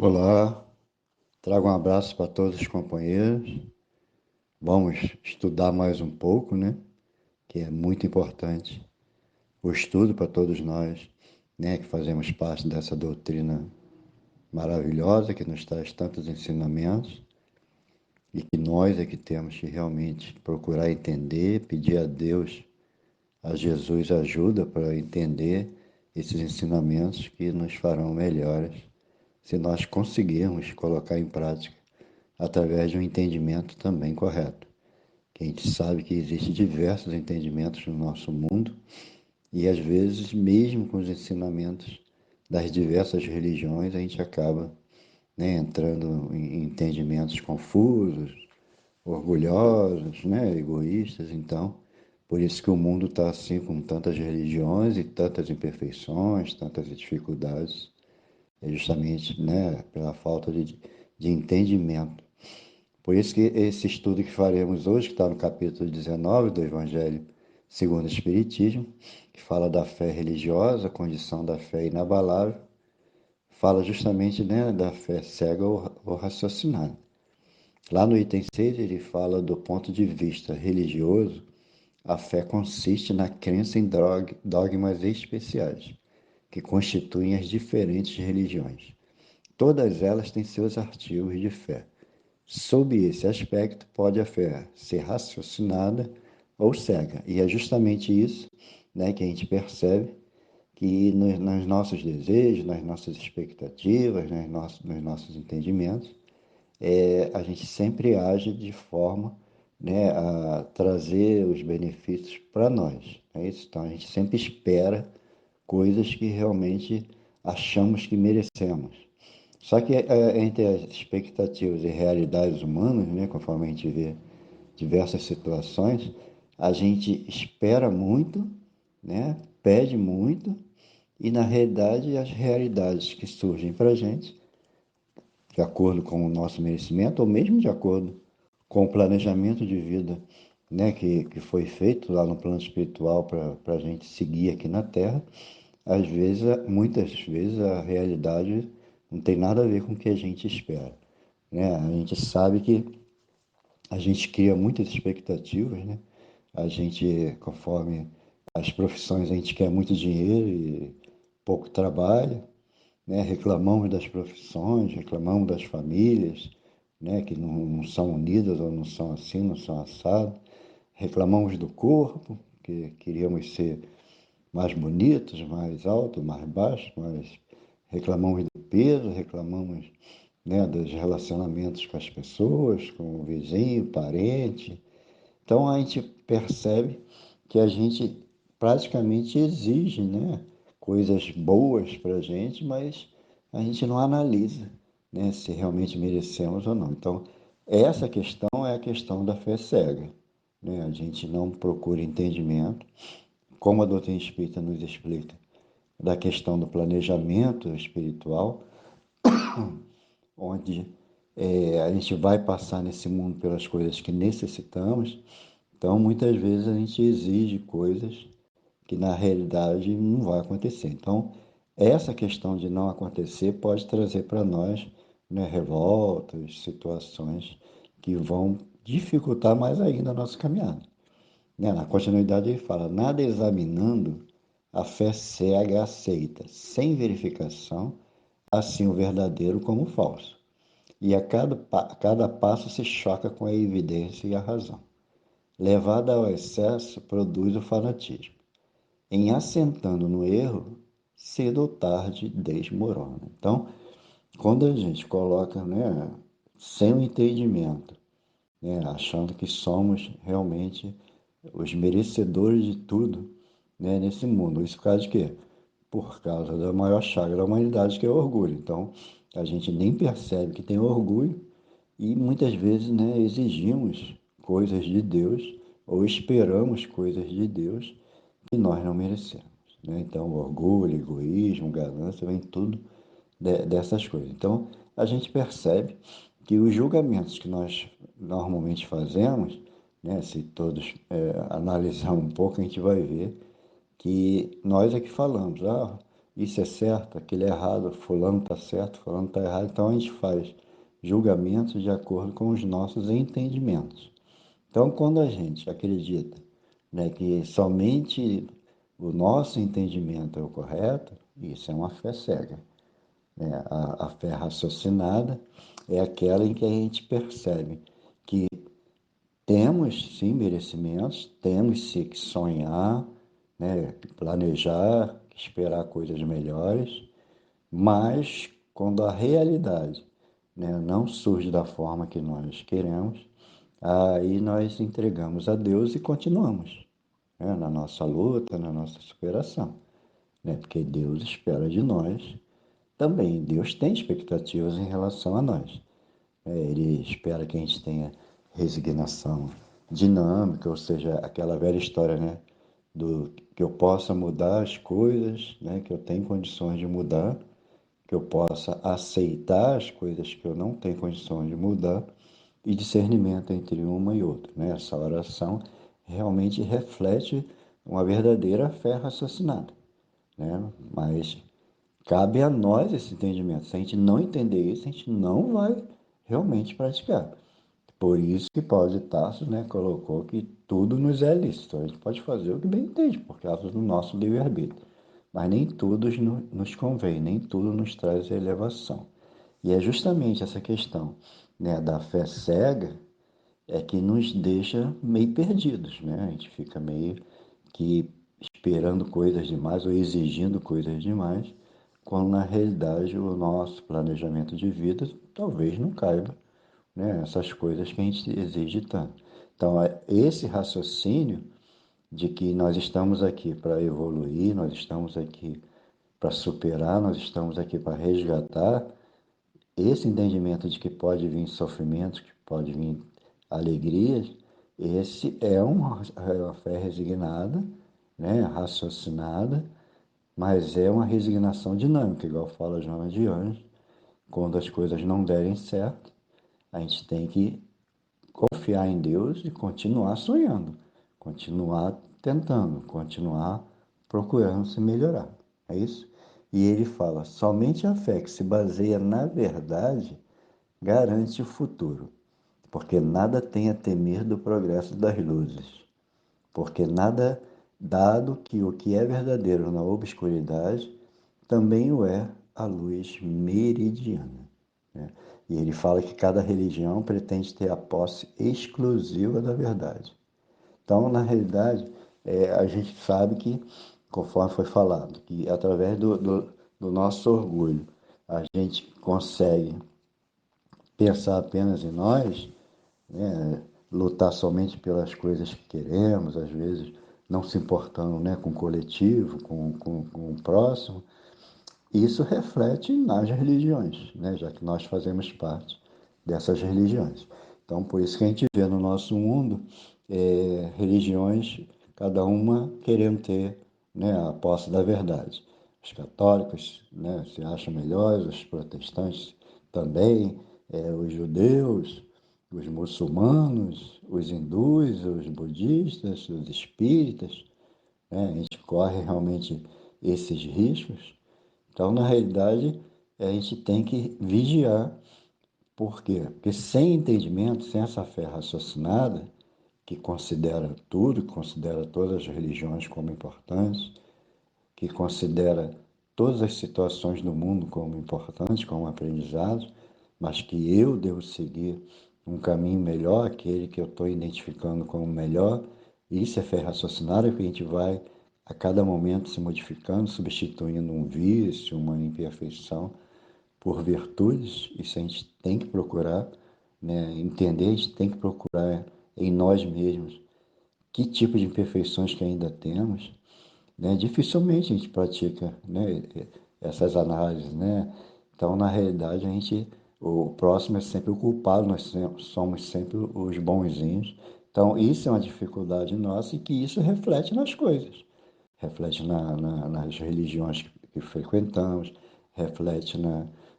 Olá, trago um abraço para todos os companheiros. Vamos estudar mais um pouco, né? Que é muito importante o estudo para todos nós, né? Que fazemos parte dessa doutrina maravilhosa que nos traz tantos ensinamentos e que nós é que temos que realmente procurar entender, pedir a Deus, a Jesus ajuda para entender esses ensinamentos que nos farão melhores se nós conseguirmos colocar em prática através de um entendimento também correto. Que a gente sabe que existem diversos entendimentos no nosso mundo e às vezes, mesmo com os ensinamentos das diversas religiões, a gente acaba, né, entrando em entendimentos confusos, orgulhosos, né, egoístas. Então, por isso que o mundo está assim com tantas religiões e tantas imperfeições, tantas dificuldades, é justamente, né, pela falta de entendimento. Por isso que esse estudo que faremos hoje, que está no capítulo 19 do Evangelho segundo o Espiritismo, que fala da fé religiosa, a condição da fé inabalável, fala justamente, né, da fé cega ou raciocinada. Lá no item 6 ele fala do ponto de vista religioso, a fé consiste na crença em dogmas especiais, que constituem as diferentes religiões. Todas elas têm seus artigos de fé. Sob esse aspecto, pode a fé ser raciocinada ou cega. E é justamente isso, né, que a gente percebe que nos nossos desejos, nas nossas expectativas, nos nossos entendimentos, a gente sempre age de forma, né, a trazer os benefícios para nós. É isso? Então, a gente sempre espera coisas que realmente achamos que merecemos. Só que entre as expectativas e realidades humanas, né, conforme a gente vê diversas situações, a gente espera muito, né, pede muito, e na realidade as realidades que surgem para a gente, de acordo com o nosso merecimento, ou mesmo de acordo com o planejamento de vida, né, que foi feito lá no plano espiritual para a gente seguir aqui na Terra, às vezes, muitas vezes a realidade não tem nada a ver com o que a gente espera, né? A gente sabe que a gente cria muitas expectativas, né? A gente, conforme as profissões, a gente quer muito dinheiro e pouco trabalho, né? Reclamamos das profissões, reclamamos das famílias, né? Que não são unidas ou não são assim, não são assadas. Reclamamos do corpo, que queríamos ser mais bonitos, mais altos, mais baixos, mas reclamamos do peso, reclamamos, né, dos relacionamentos com as pessoas, com o vizinho, parente. Então a gente percebe que a gente praticamente exige, né, coisas boas para a gente, mas a gente não analisa, né, se realmente merecemos ou não. Então, essa questão é a questão da fé cega, né? A gente não procura entendimento, como a doutrina espírita nos explica, da questão do planejamento espiritual, onde a gente vai passar nesse mundo pelas coisas que necessitamos. Então, muitas vezes a gente exige coisas que na realidade não vai acontecer. Então, essa questão de não acontecer pode trazer para nós, né, revoltas, situações que vão dificultar mais ainda a nossa caminhada. Né? Na continuidade ele fala, nada examinando, a fé cega aceita, sem verificação, assim o verdadeiro como o falso. E a cada passo se choca com a evidência e a razão. Levada ao excesso, produz o fanatismo. Em assentando no erro, cedo ou tarde desmorona. Então, quando a gente coloca, né, sem o entendimento, né, achando que somos realmente os merecedores de tudo, né, nesse mundo. Isso por causa de quê? Por causa da maior chaga da humanidade, que é o orgulho. Então, a gente nem percebe que tem orgulho e muitas vezes, né, exigimos coisas de Deus ou esperamos coisas de Deus que nós não merecemos. Né? Então, orgulho, egoísmo, ganância, vem tudo dessas coisas. Então, a gente percebe que os julgamentos que nós normalmente fazemos, né, se todos analisar um pouco, a gente vai ver que nós é que falamos, isso é certo, aquilo é errado, fulano está certo, fulano está errado. Então a gente faz julgamentos de acordo com os nossos entendimentos. Então, quando a gente acredita, né, que somente o nosso entendimento é o correto, isso é uma fé cega, né? A fé raciocinada é aquela em que a gente percebe que temos sim merecimentos, temos sim que sonhar, né, planejar, esperar coisas melhores, mas quando a realidade, né, não surge da forma que nós queremos, aí nós entregamos a Deus e continuamos, né, na nossa luta, na nossa superação, né, porque Deus espera de nós também. Deus tem expectativas em relação a nós. Ele espera que a gente tenha resignação dinâmica, ou seja, aquela velha história, né, do que eu possa mudar as coisas, né, que eu tenho condições de mudar, que eu possa aceitar as coisas que eu não tenho condições de mudar e discernimento entre uma e outra, né? Essa oração realmente reflete uma verdadeira fé raciocinada, né? Mas cabe a nós esse entendimento. Se a gente não entender isso, a gente não vai realmente praticar. Por isso que Paulo de Tarso, né, colocou que tudo nos é lícito. A gente pode fazer o que bem entende, por causa do nosso livre-arbítrio. Mas nem tudo nos convém, nem tudo nos traz elevação. E é justamente essa questão, né, da fé cega é que nos deixa meio perdidos, né? A gente fica meio que esperando coisas demais ou exigindo coisas demais, quando na realidade o nosso planejamento de vida talvez não caiba, né, essas coisas que a gente exige tanto. Então, esse raciocínio de que nós estamos aqui para evoluir, nós estamos aqui para superar, nós estamos aqui para resgatar, esse entendimento de que pode vir sofrimentos, que pode vir alegrias, esse é uma fé resignada, né, raciocinada, mas é uma resignação dinâmica, igual fala Joana de Anjos. Quando as coisas não derem certo, a gente tem que confiar em Deus e continuar sonhando, continuar tentando, continuar procurando se melhorar. É isso? E ele fala: somente a fé que se baseia na verdade garante o futuro, porque nada tem a temer do progresso das luzes, porque nada, dado que o que é verdadeiro na obscuridade, também o é a luz meridiana, né? E ele fala que cada religião pretende ter a posse exclusiva da verdade. Então, na realidade, a gente sabe que, conforme foi falado, que através do nosso orgulho, a gente consegue pensar apenas em nós, né, lutar somente pelas coisas que queremos, às vezes não se importando, né, com o coletivo, com o próximo. Isso reflete nas religiões, né, já que nós fazemos parte dessas religiões. Então, por isso que a gente vê no nosso mundo religiões, cada uma querendo ter, né, a posse da verdade. Os católicos, né, se acham melhores, os protestantes também, os judeus, os muçulmanos, os hindus, os budistas, os espíritas, né? A gente corre realmente esses riscos. Então, na realidade, a gente tem que vigiar. Por quê? Porque sem entendimento, sem essa fé raciocinada, que considera tudo, que considera todas as religiões como importantes, que considera todas as situações do mundo como importantes, como aprendizados, mas que eu devo seguir um caminho melhor, aquele que eu estou identificando como melhor. Isso é fé raciocinada, que a gente vai a cada momento se modificando, substituindo um vício, uma imperfeição por virtudes. Isso a gente tem que procurar, né, entender, a gente tem que procurar em nós mesmos que tipo de imperfeições que ainda temos, né? Dificilmente a gente pratica, né, essas análises, né? Então, na realidade, o próximo é sempre o culpado, somos sempre os bonzinhos. Então, isso é uma dificuldade nossa e que isso reflete nas coisas, reflete nas religiões que frequentamos, reflete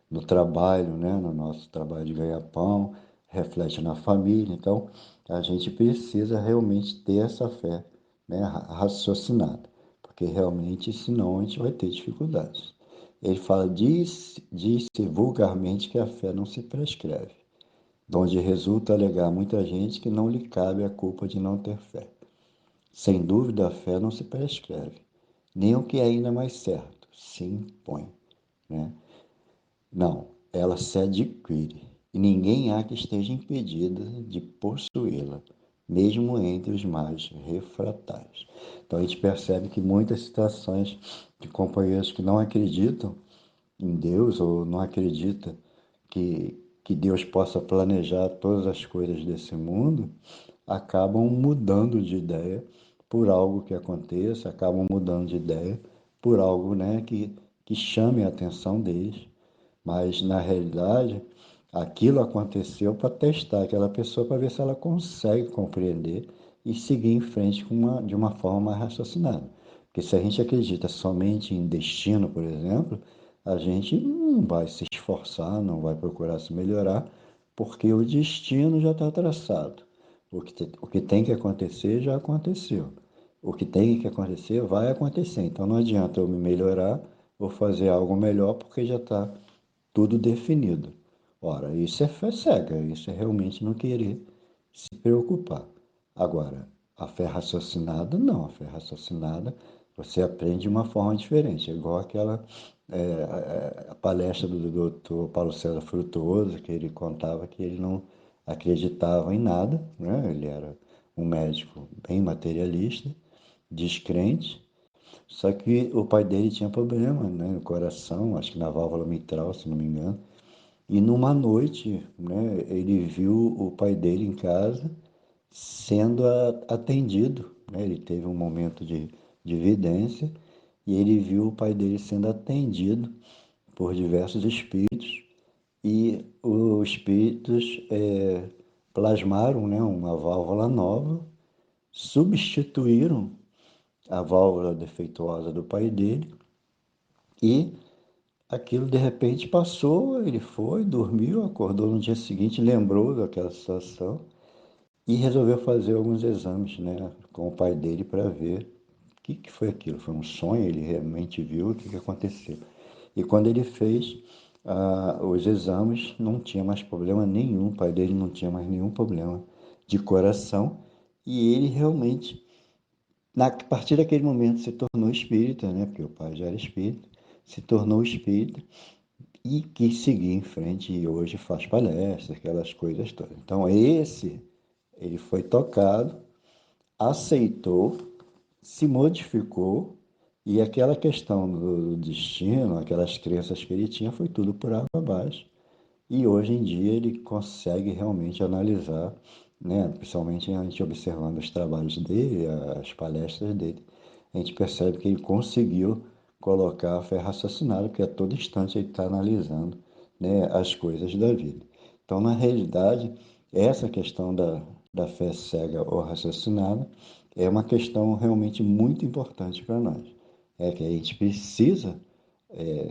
no trabalho, né, no nosso trabalho de ganhar pão, reflete na família. Então, a gente precisa realmente ter essa fé, né, raciocinada, porque porque realmente, senão, a gente vai ter dificuldades. Ele fala, diz-se vulgarmente que a fé não se prescreve, de onde resulta alegar muita gente que não lhe cabe a culpa de não ter fé. Sem dúvida, a fé não se prescreve, nem o que é ainda mais certo, se impõe, né? Não, ela se adquire, e ninguém há que esteja impedida de possuí-la, mesmo entre os mais refratários. Então a gente percebe que muitas situações de companheiros que não acreditam em Deus ou não acreditam que Deus possa planejar todas as coisas desse mundo, acabam mudando de ideia por algo que aconteça, acabam mudando de ideia por algo, né, que chame a atenção deles, mas na realidade aquilo aconteceu para testar aquela pessoa para ver se ela consegue compreender e seguir em frente de uma forma mais raciocinada. Porque se a gente acredita somente em destino, por exemplo, a gente não vai se esforçar, não vai procurar se melhorar, porque o destino já está traçado. O que tem que acontecer já aconteceu. O que tem que acontecer vai acontecer. Então não adianta eu me melhorar ou fazer algo melhor porque já está tudo definido. Ora, isso é fé cega, isso é realmente não querer se preocupar. Agora, a fé raciocinada, não. A fé raciocinada, você aprende de uma forma diferente. É igual aquela a palestra do doutor Paulo César Frutuoso, que ele contava que ele não acreditava em nada, né? Ele era um médico bem materialista, descrente, só que o pai dele tinha problema, né, no coração, acho que na válvula mitral, se não me engano. E numa noite, né, ele viu o pai dele em casa sendo atendido, né? Ele teve um momento de vidência e ele viu o pai dele sendo atendido por diversos espíritos e os espíritos plasmaram, né, uma válvula nova, substituíram a válvula defeituosa do pai dele e aquilo de repente passou, ele foi, dormiu, acordou no dia seguinte, lembrou daquela situação e resolveu fazer alguns exames, né, com o pai dele para ver o que foi aquilo. Foi um sonho, ele realmente viu o que aconteceu. E quando ele fez os exames, não tinha mais problema nenhum, o pai dele não tinha mais nenhum problema de coração e ele realmente, a partir daquele momento, se tornou espírita, né, porque o pai já era espírita, se tornou espírita e quis seguir em frente e hoje faz palestras, aquelas coisas todas. Então, ele foi tocado, aceitou, se modificou e aquela questão do destino, aquelas crenças que ele tinha, foi tudo por água abaixo. E hoje em dia ele consegue realmente analisar, né, principalmente a gente observando os trabalhos dele, as palestras dele, a gente percebe que ele conseguiu colocar a fé raciocinada, porque a todo instante ele está analisando, né, as coisas da vida. Então, na realidade, essa questão da fé cega ou raciocinada é uma questão realmente muito importante para nós. É que a gente precisa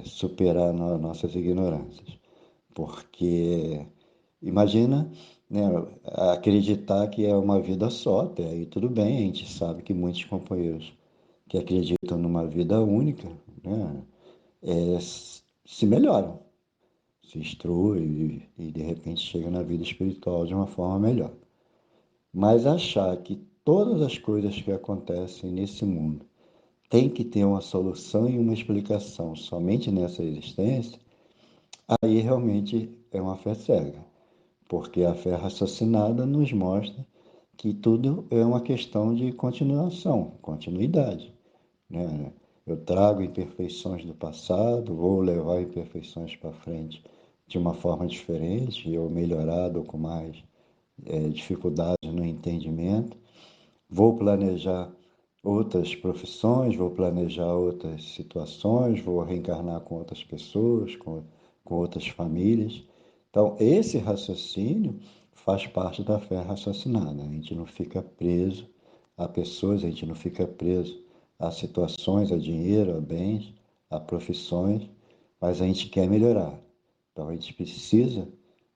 superar nossas ignorâncias. Porque imagina, né, acreditar que é uma vida só, até aí tudo bem, a gente sabe que muitos companheiros que acreditam numa vida única, né, se melhoram, se instruem e de repente chegam na vida espiritual de uma forma melhor. Mas achar que todas as coisas que acontecem nesse mundo tem que ter uma solução e uma explicação somente nessa existência, aí realmente é uma fé cega. Porque a fé raciocinada nos mostra que tudo é uma questão de continuação, continuidade, né? Eu trago imperfeições do passado, vou levar imperfeições para frente de uma forma diferente, ou melhorado, ou com mais dificuldades no entendimento. Vou planejar outras profissões, vou planejar outras situações, vou reencarnar com outras pessoas, com outras famílias. Então, esse raciocínio faz parte da fé raciocinada. A gente não fica preso a pessoas, a gente não fica preso a situações, a dinheiro, a bens, a profissões, mas a gente quer melhorar. Então, a gente precisa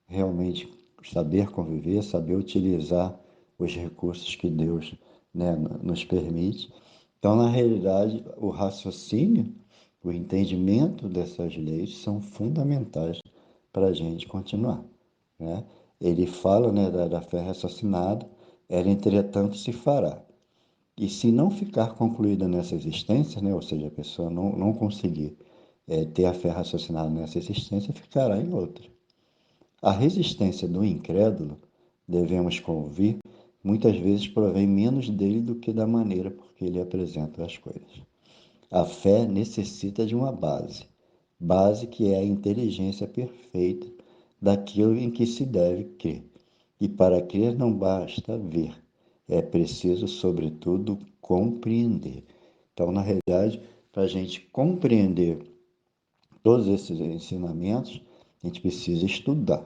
realmente saber conviver, saber utilizar os recursos que Deus, né, nos permite. Então, na realidade, o raciocínio, o entendimento dessas leis são fundamentais para a gente continuar, né? Ele fala, né, da fé raciocinada, ela entretanto se fará. E se não ficar concluída nessa existência, né, ou seja, a pessoa não conseguir ter a fé raciocinada nessa existência, ficará em outra. A resistência do incrédulo, devemos convir, muitas vezes provém menos dele do que da maneira por que ele apresenta as coisas. A fé necessita de uma base que é a inteligência perfeita daquilo em que se deve crer. E para crer não basta ver, é preciso, sobretudo, compreender. Então, na realidade, para a gente compreender todos esses ensinamentos, a gente precisa estudar.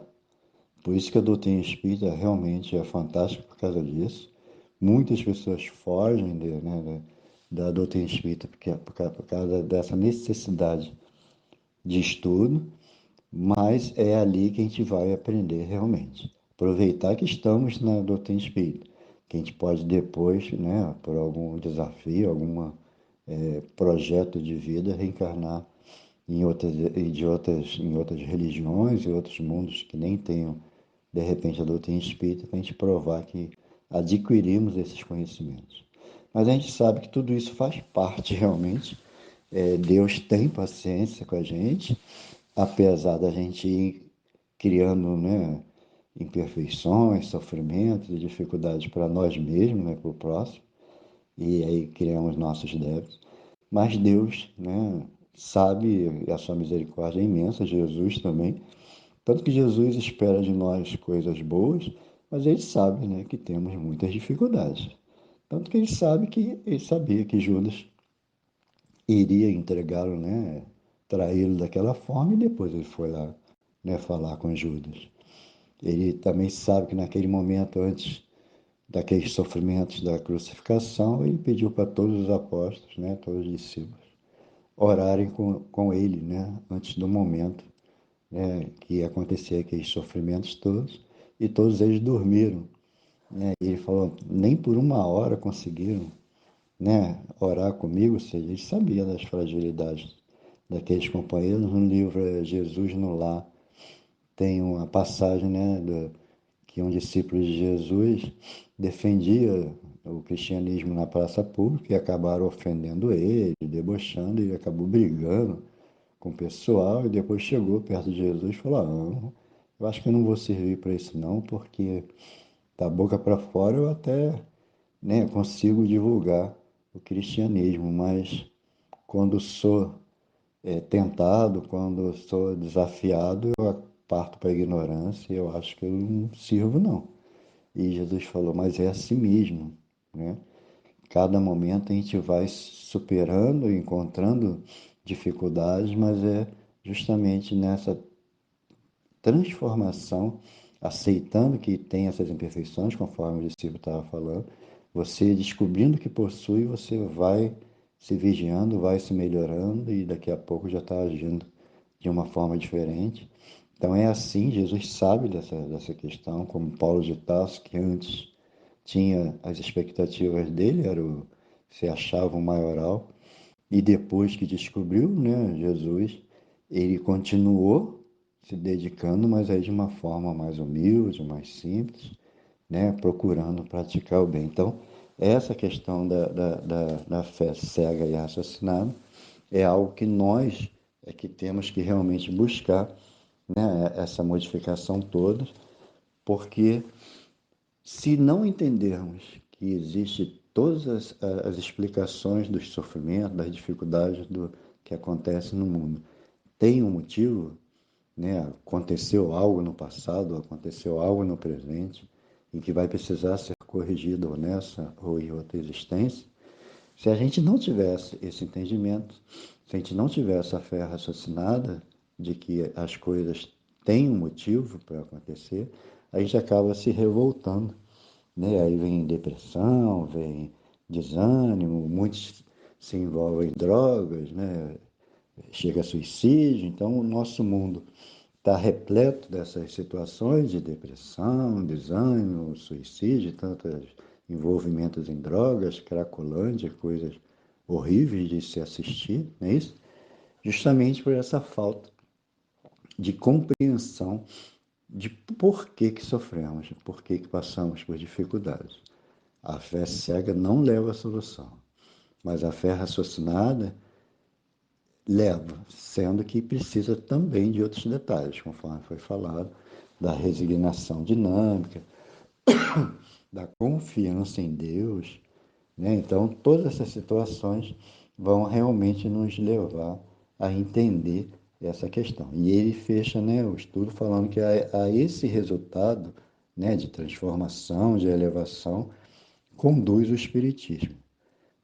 Por isso que a doutrina espírita realmente é fantástica por causa disso. Muitas pessoas fogem da doutrina espírita por causa dessa necessidade de estudo, mas é ali que a gente vai aprender realmente. Aproveitar que estamos na doutrina espírita, que a gente pode depois, né, por algum desafio, algum projeto de vida, reencarnar em outras religiões e outros mundos que nem tenham, de repente, a doutrina espírita, para a gente provar que adquirimos esses conhecimentos. Mas a gente sabe que tudo isso faz parte realmente. Deus tem paciência com a gente, apesar da gente ir criando, né, imperfeições, sofrimentos e dificuldades para nós mesmos, né, para o próximo, e aí criamos nossos débitos. Mas Deus, né, sabe, e a sua misericórdia é imensa, Jesus também. Tanto que Jesus espera de nós coisas boas, mas ele sabe, né, que temos muitas dificuldades. Tanto que ele sabia que Judas iria entregá-lo, né, traí-lo daquela forma, e depois ele foi lá, né, falar com Judas. Ele também sabe que naquele momento, antes daqueles sofrimentos da crucificação, ele pediu para todos os apóstolos, né, todos os discípulos, orarem com ele, né, antes do momento, né, que ia acontecer aqueles sofrimentos todos, e todos eles dormiram, né, e ele falou, nem por uma hora conseguiram, né, orar comigo, ou seja, ele sabia das fragilidades daqueles companheiros. No livro Jesus no Lar, tem uma passagem, né, que um discípulo de Jesus defendia o cristianismo na praça pública e acabaram ofendendo ele, debochando, e ele acabou brigando com o pessoal e depois chegou perto de Jesus e falou: não, eu acho que eu não vou servir para isso não, porque da boca para fora eu até, né, consigo divulgar o cristianismo, mas quando sou tentado, quando sou desafiado, eu parto para a ignorância e eu acho que eu não sirvo não. E Jesus falou, mas é assim mesmo, né? Cada momento a gente vai superando, encontrando dificuldades, mas é justamente nessa transformação, aceitando que tem essas imperfeições, conforme o discípulo estava falando, você descobrindo que possui, você vai se vigiando, vai se melhorando e daqui a pouco já está agindo de uma forma diferente. Então é assim, Jesus sabe dessa questão, como Paulo de Tarso, que antes tinha as expectativas dele, se achava um maioral, e depois que descobriu, né, Jesus, ele continuou se dedicando, mas aí de uma forma mais humilde, mais simples, né, procurando praticar o bem. Então, essa questão da fé cega e raciocinada é algo que nós é que temos que realmente buscar, né, essa modificação toda, porque se não entendermos que existe todas as explicações dos sofrimentos, das dificuldades do que acontece no mundo, tem um motivo, né? Aconteceu algo no passado, aconteceu algo no presente, em que vai precisar ser corrigido ou nessa ou em outra existência. Se a gente não tivesse esse entendimento, se a gente não tivesse a fé raciocinada de que as coisas têm um motivo para acontecer, a gente acaba se revoltando, né? Aí vem depressão, vem desânimo, muitos se envolvem em drogas, né? Chega a suicídio. Então, o nosso mundo está repleto dessas situações de depressão, desânimo, suicídio, tantos envolvimentos em drogas, cracolândia, coisas horríveis de se assistir, não é isso? Justamente por essa falta de compreensão de por que sofremos, de por que passamos por dificuldades. A fé cega não leva à solução, mas a fé raciocinada leva, sendo que precisa também de outros detalhes, conforme foi falado, da resignação dinâmica, da confiança em Deus, né? Então, todas essas situações vão realmente nos levar a entender essa questão. E ele fecha, né, o estudo falando que a esse resultado, né, de transformação, de elevação, conduz o Espiritismo,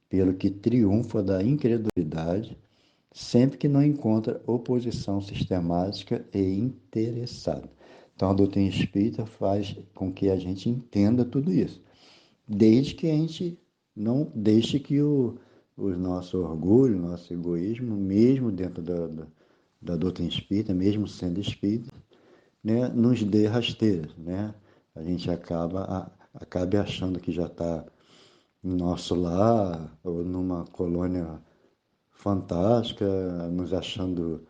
pelo que triunfa da incredulidade, sempre que não encontra oposição sistemática e interessada. Então, a doutrina espírita faz com que a gente entenda tudo isso, desde que a gente não deixe que o nosso orgulho, nosso egoísmo, mesmo dentro da doutrina espírita, mesmo sendo espírita, né, nos dê rasteiras, né? A gente acabe achando que já está no nosso lar ou numa colônia fantástica, nos achando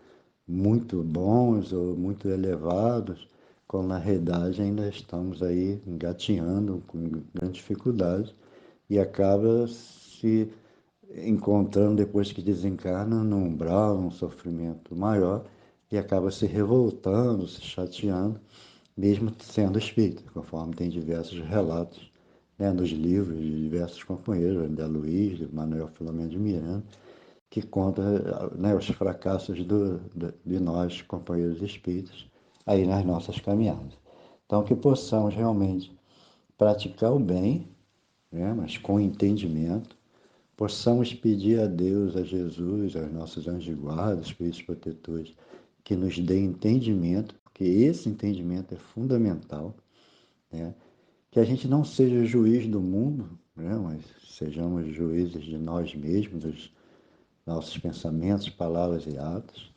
muito bons ou muito elevados, quando na realidade ainda estamos aí engatinhando com grande dificuldade e acaba se encontrando depois que desencarna num umbral, num sofrimento maior e acaba se revoltando, se chateando, mesmo sendo espírita, conforme tem diversos relatos, né, nos livros de diversos companheiros, André Luiz, de Manuel Filomeno de Miranda, que conta, né, os fracassos de nós, companheiros espíritas, aí nas nossas caminhadas. Então, que possamos realmente praticar o bem, né, mas com entendimento, possamos pedir a Deus, a Jesus, aos nossos anjos de guarda, espíritos protetores, que nos dê entendimento, porque esse entendimento é fundamental, né? Que a gente não seja juiz do mundo, né? Mas sejamos juízes de nós mesmos, dos nossos pensamentos, palavras e atos,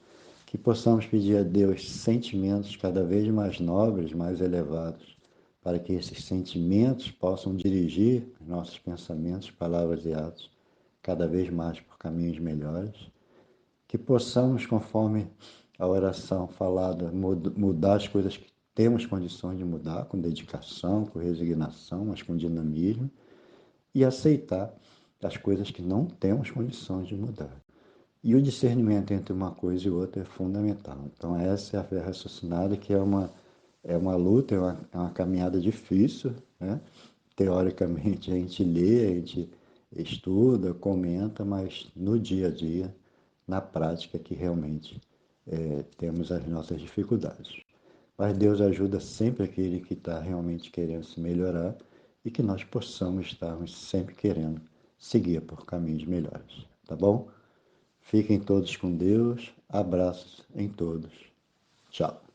que possamos pedir a Deus sentimentos cada vez mais nobres, mais elevados, para que esses sentimentos possam dirigir nossos pensamentos, palavras e atos cada vez mais por caminhos melhores, que possamos, conforme a oração falada, mudar as coisas que temos condições de mudar, com dedicação, com resignação, mas com dinamismo, e aceitar as coisas que não temos condições de mudar. E o discernimento entre uma coisa e outra é fundamental. Então, essa é a fé raciocinada, que é uma luta, é uma caminhada difícil, né? Teoricamente, a gente lê, a gente estuda, comenta, mas no dia a dia, na prática, que realmente temos as nossas dificuldades. Mas Deus ajuda sempre aquele que está realmente querendo se melhorar e que nós possamos estarmos sempre querendo seguir por caminhos melhores. Tá bom? Fiquem todos com Deus. Abraços em todos. Tchau.